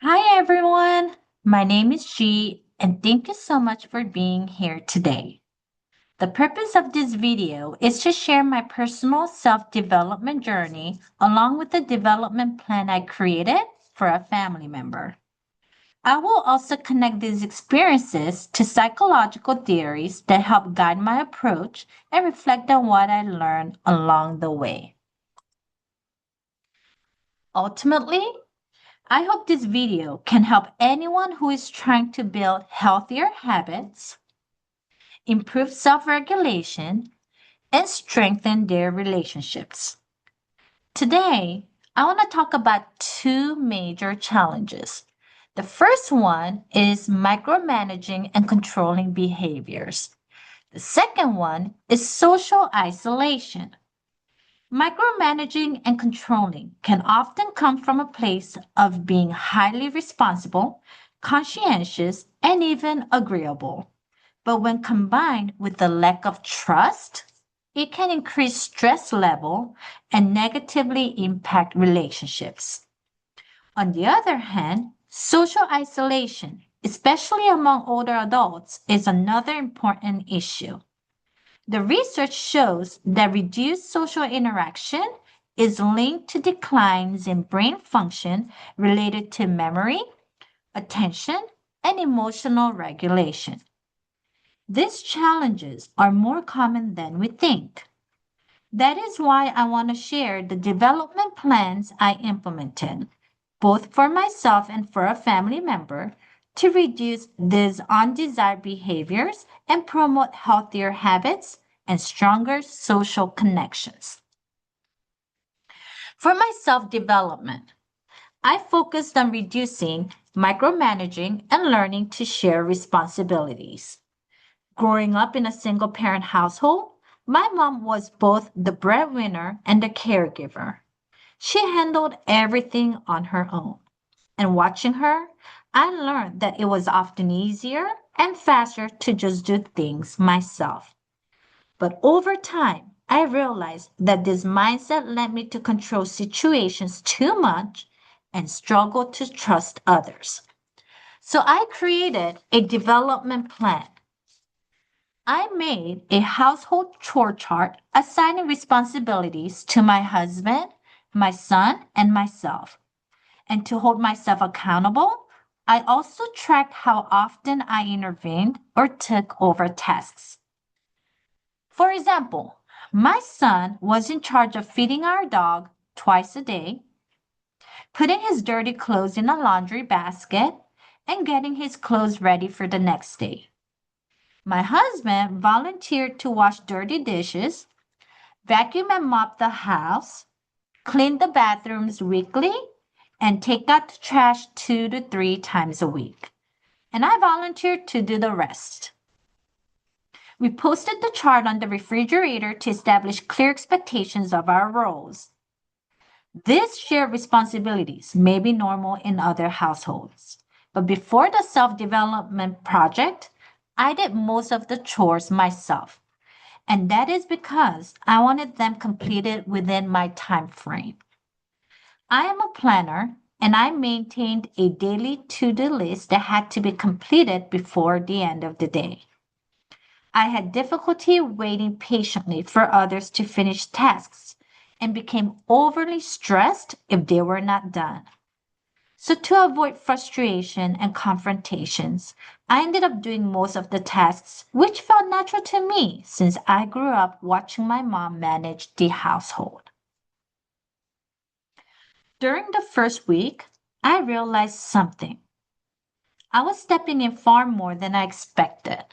Hi everyone, my name is G and thank you so much for being here today. The purpose of this video is to share my personal self-development journey along with the development plan I created for a family member. I will also connect these experiences to psychological theories that help guide my approach and reflect on what I learned along the way. Ultimately, I hope this video can help anyone who is trying to build healthier habits, improve self regulation, and strengthen their relationships. Today, I want to talk about two major challenges. The first one is micromanaging and controlling behaviors. The second one is social isolation. Micromanaging and controlling can often come from a place of being highly responsible, conscientious, and even agreeable. But when combined with the lack of trust, it can increase stress level and negatively impact relationships. On the other hand, social isolation, especially among older adults, is another important issue. The research shows that reduced social interaction is linked to declines in brain function related to memory, attention, and emotional regulation. These challenges are more common than we think. That is why I want to share the development plans I implemented, both for myself and for a family member, to reduce these undesired behaviors and promote healthier habits and stronger social connections. For my self development, I focused on reducing micromanaging and learning to share responsibilities. Growing up in a single parent household, my mom was both the breadwinner and the caregiver. She handled everything on her own. And watching her, I learned that it was often easier and faster to just do things myself. But over time, I realized that this mindset led me to control situations too much and struggle to trust others. So I created a development plan. I made a household chore chart assigning responsibilities to my husband, my son, and myself. And to hold myself accountable, I also tracked how often I intervened or took over tasks. For example, my son was in charge of feeding our dog twice a day, putting his dirty clothes in a laundry basket, and getting his clothes ready for the next day. My husband volunteered to wash dirty dishes, vacuum and mop the house, clean the bathrooms weekly, and take out the trash 2 to 3 times a week. And I volunteered to do the rest. We posted the chart on the refrigerator to establish clear expectations of our roles. These shared responsibilities may be normal in other households, but before the self development project, I did most of the chores myself. And that is because I wanted them completed within my time frame. I am a planner and I maintained a daily to do list that had to be completed before the end of the day. I had difficulty waiting patiently for others to finish tasks and became overly stressed if they were not done. So, to avoid frustration and confrontations, I ended up doing most of the tasks, which felt natural to me since I grew up watching my mom manage the household. During the first week, I realized something. I was stepping in far more than I expected.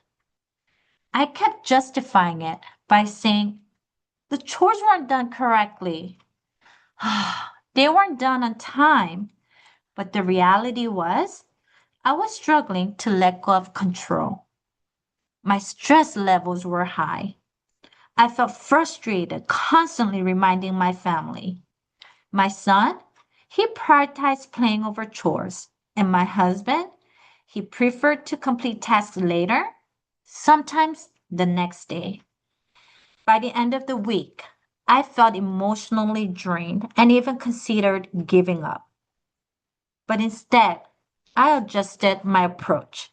I kept justifying it by saying the chores weren't done correctly. They weren't done on time, but the reality was I was struggling to let go of control. My stress levels were high. I felt frustrated, constantly reminding my family. My son, he prioritized playing over chores, and my husband, he preferred to complete tasks later, sometimes the next day. By the end of the week, I felt emotionally drained and even considered giving up. But instead, I adjusted my approach.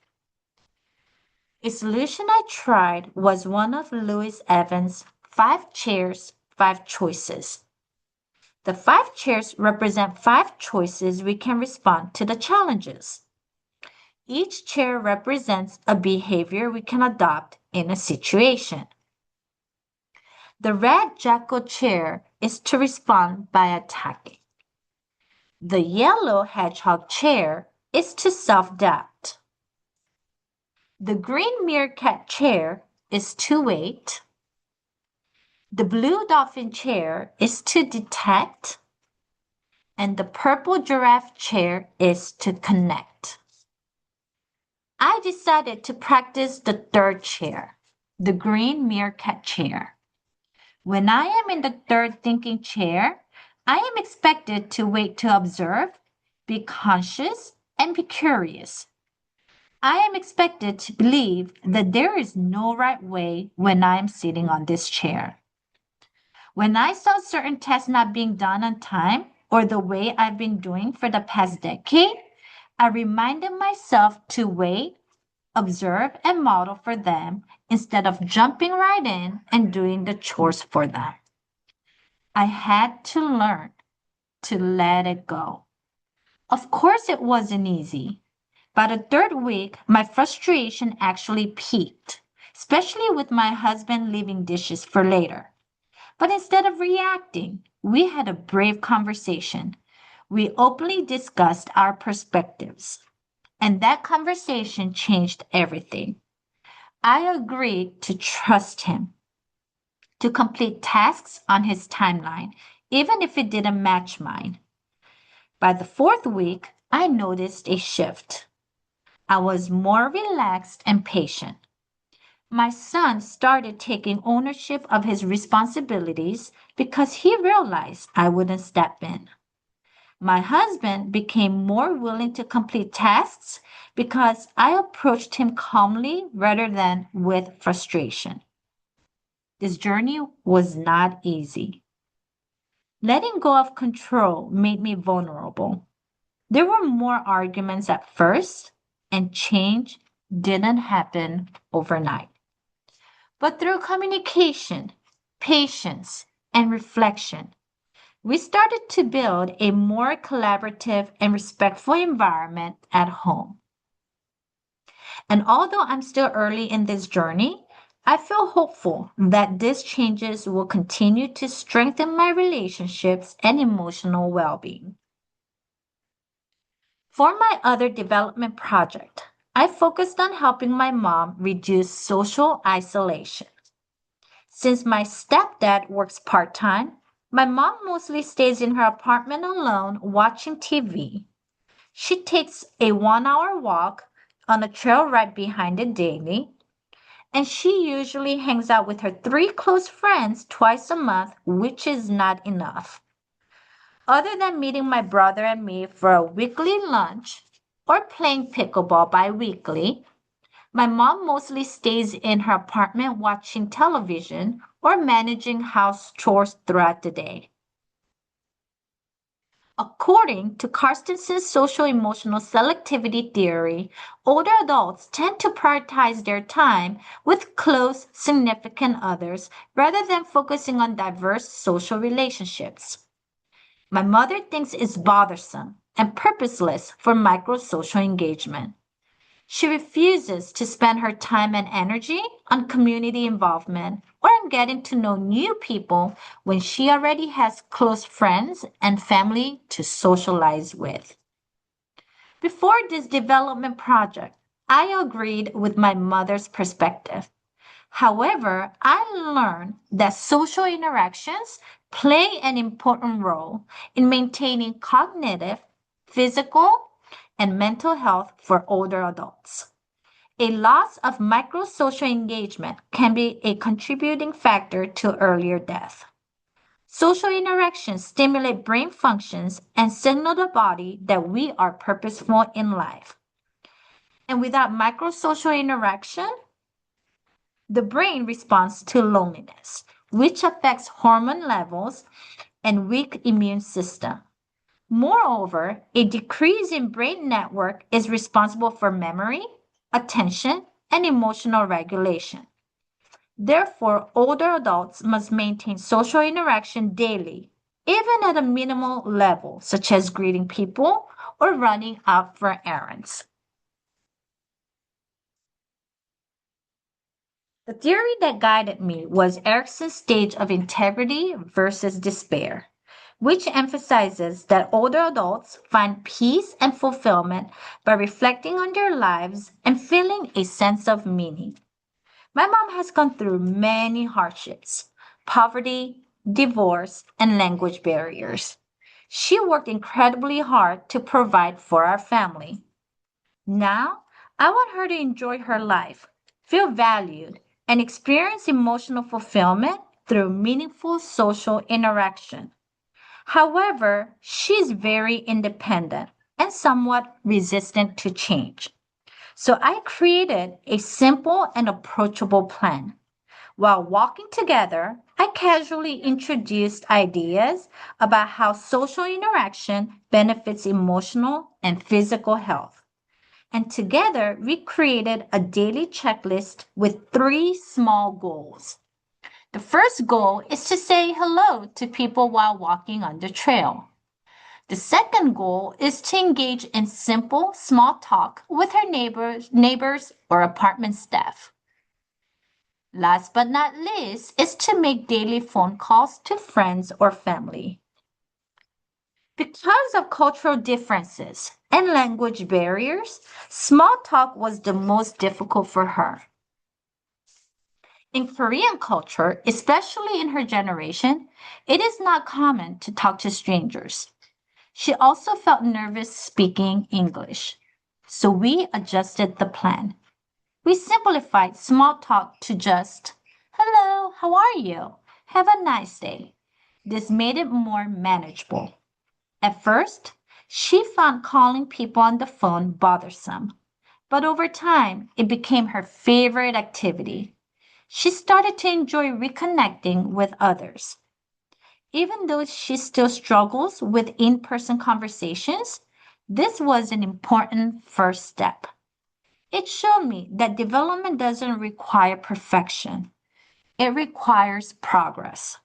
A solution I tried was one of Louis Evans' 5 chairs, 5 choices. The 5 chairs represent 5 choices we can respond to the challenges. Each chair represents a behavior we can adopt in a situation. The red jackal chair is to respond by attacking. The yellow hedgehog chair is to self-doubt. The green meerkat chair is to wait. The blue dolphin chair is to detect. And the purple giraffe chair is to connect. I decided to practice the third chair, the green meerkat chair. When I am in the third thinking chair, I am expected to wait to observe, be conscious, and be curious. I am expected to believe that there is no right way when I am sitting on this chair. When I saw certain tests not being done on time or the way I've been doing for the past decade, I reminded myself to wait, observe, and model for them instead of jumping right in and doing the chores for them. I had to learn to let it go. Of course, it wasn't easy. By the third week, my frustration actually peaked, especially with my husband leaving dishes for later. But instead of reacting, we had a brave conversation. We openly discussed our perspectives, and that conversation changed everything. I agreed to trust him, to complete tasks on his timeline, even if it didn't match mine. By the fourth week, I noticed a shift. I was more relaxed and patient. My son started taking ownership of his responsibilities because he realized I wouldn't step in. My husband became more willing to complete tasks because I approached him calmly rather than with frustration. This journey was not easy. Letting go of control made me vulnerable. There were more arguments at first, and change didn't happen overnight. But through communication, patience, and reflection, we started to build a more collaborative and respectful environment at home. And although I'm still early in this journey, I feel hopeful that these changes will continue to strengthen my relationships and emotional well being. For my other development project, I focused on helping my mom reduce social isolation. Since my stepdad works part time, my mom mostly stays in her apartment alone watching TV. She takes a 1 hour walk on a trail right behind it daily, and she usually hangs out with her 3 close friends twice a month, which is not enough. Other than meeting my brother and me for a weekly lunch or playing pickleball bi-weekly, my mom mostly stays in her apartment watching television or managing house chores throughout the day. According to Carstenson's social emotional selectivity theory, older adults tend to prioritize their time with close, significant others rather than focusing on diverse social relationships. My mother thinks it's bothersome and purposeless for micro-social engagement. She refuses to spend her time and energy on community involvement or on getting to know new people when she already has close friends and family to socialize with. Before this development project, I agreed with my mother's perspective. However, I learned that social interactions play an important role in maintaining cognitive, physical, and mental health for older adults. A loss of microsocial engagement can be a contributing factor to earlier death. Social interactions stimulate brain functions and signal the body that we are purposeful in life. And without microsocial interaction, the brain responds to loneliness, which affects hormone levels and weak immune system. Moreover, a decrease in brain network is responsible for memory, attention, and emotional regulation. Therefore, older adults must maintain social interaction daily, even at a minimal level, such as greeting people or running out for errands. The theory that guided me was Erickson's stage of integrity versus despair, which emphasizes that older adults find peace and fulfillment by reflecting on their lives and feeling a sense of meaning. My mom has gone through many hardships: poverty, divorce, and language barriers. She worked incredibly hard to provide for our family. Now, I want her to enjoy her life, feel valued, and experience emotional fulfillment through meaningful social interaction. However, she's very independent and somewhat resistant to change. So I created a simple and approachable plan. While walking together, I casually introduced ideas about how social interaction benefits emotional and physical health. And together, we created a daily checklist with three small goals. The first goal is to say hello to people while walking on the trail. The second goal is to engage in simple, small talk with her neighbors or apartment staff. Last but not least is to make daily phone calls to friends or family. Because of cultural differences and language barriers, small talk was the most difficult for her. In Korean culture, especially in her generation, it is not common to talk to strangers. She also felt nervous speaking English. So we adjusted the plan. We simplified small talk to just, "Hello, how are you? Have a nice day." This made it more manageable. At first, she found calling people on the phone bothersome, but over time, it became her favorite activity. She started to enjoy reconnecting with others. Even though she still struggles with in person conversations, this was an important first step. It showed me that development doesn't require perfection, it requires progress.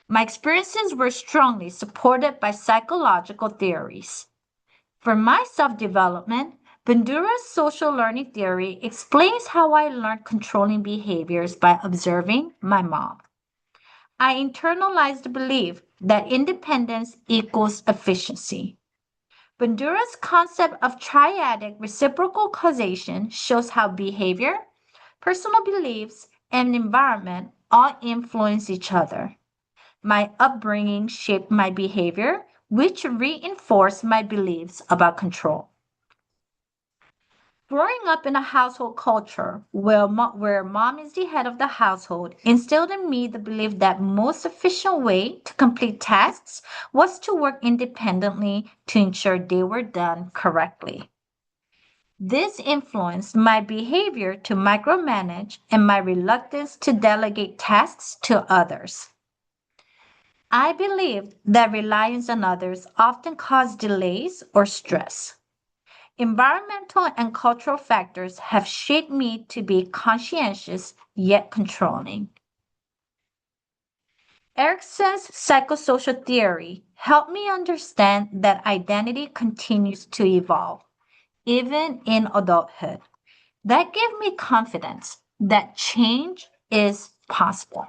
My experiences were strongly supported by psychological theories. For my self development, Bandura's social learning theory explains how I learned controlling behaviors by observing my mom. I internalized the belief that independence equals efficiency. Bandura's concept of triadic reciprocal causation shows how behavior, personal beliefs, and environment all influence each other. My upbringing shaped my behavior, which reinforced my beliefs about control. Growing up in a household culture where mom is the head of the household instilled in me the belief that most efficient way to complete tasks was to work independently to ensure they were done correctly. This influenced my behavior to micromanage and my reluctance to delegate tasks to others. I believed that reliance on others often caused delays or stress. Environmental and cultural factors have shaped me to be conscientious yet controlling. Erickson's psychosocial theory helped me understand that identity continues to evolve, even in adulthood. That gave me confidence that change is possible.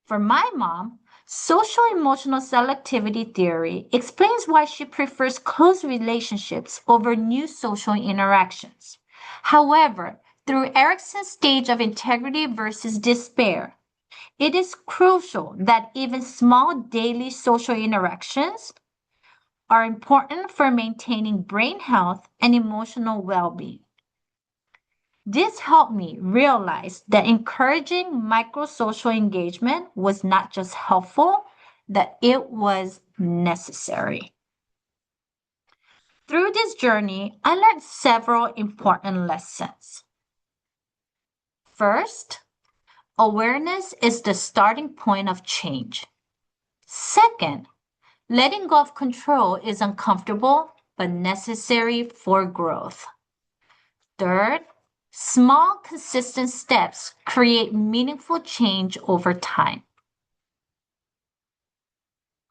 For my mom, social emotional selectivity theory explains why she prefers close relationships over new social interactions. However, through Erickson's stage of integrity versus despair, it is crucial that even small daily social interactions are important for maintaining brain health and emotional well being. This helped me realize that encouraging microsocial engagement was not just helpful, that it was necessary. Through this journey, I learned several important lessons. First, awareness is the starting point of change. Second, Letting go of control is uncomfortable but necessary for growth. Third, small, consistent steps create meaningful change over time.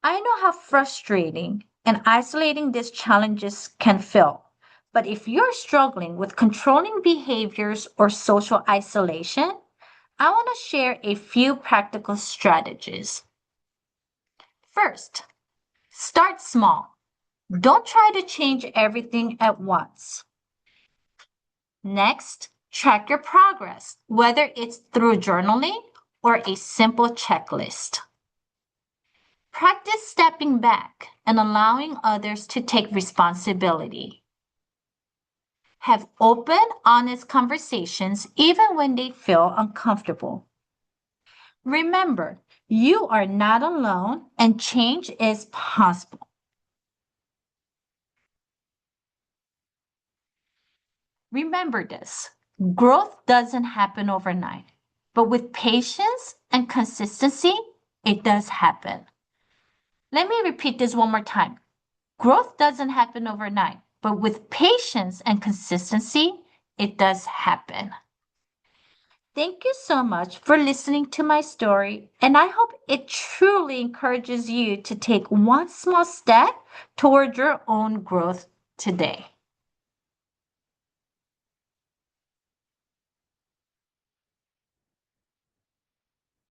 I know how frustrating and isolating these challenges can feel, but if you're struggling with controlling behaviors or social isolation, I want to share a few practical strategies. First, start small. Don't try to change everything at once. Next, track your progress, whether it's through journaling or a simple checklist. Practice stepping back and allowing others to take responsibility. Have open, honest conversations even when they feel uncomfortable. Remember, you are not alone and change is possible. Remember this, growth doesn't happen overnight, but with patience and consistency, it does happen. Let me repeat this one more time. Growth doesn't happen overnight, but with patience and consistency, it does happen. Thank you so much for listening to my story, and I hope it truly encourages you to take one small step toward your own growth today.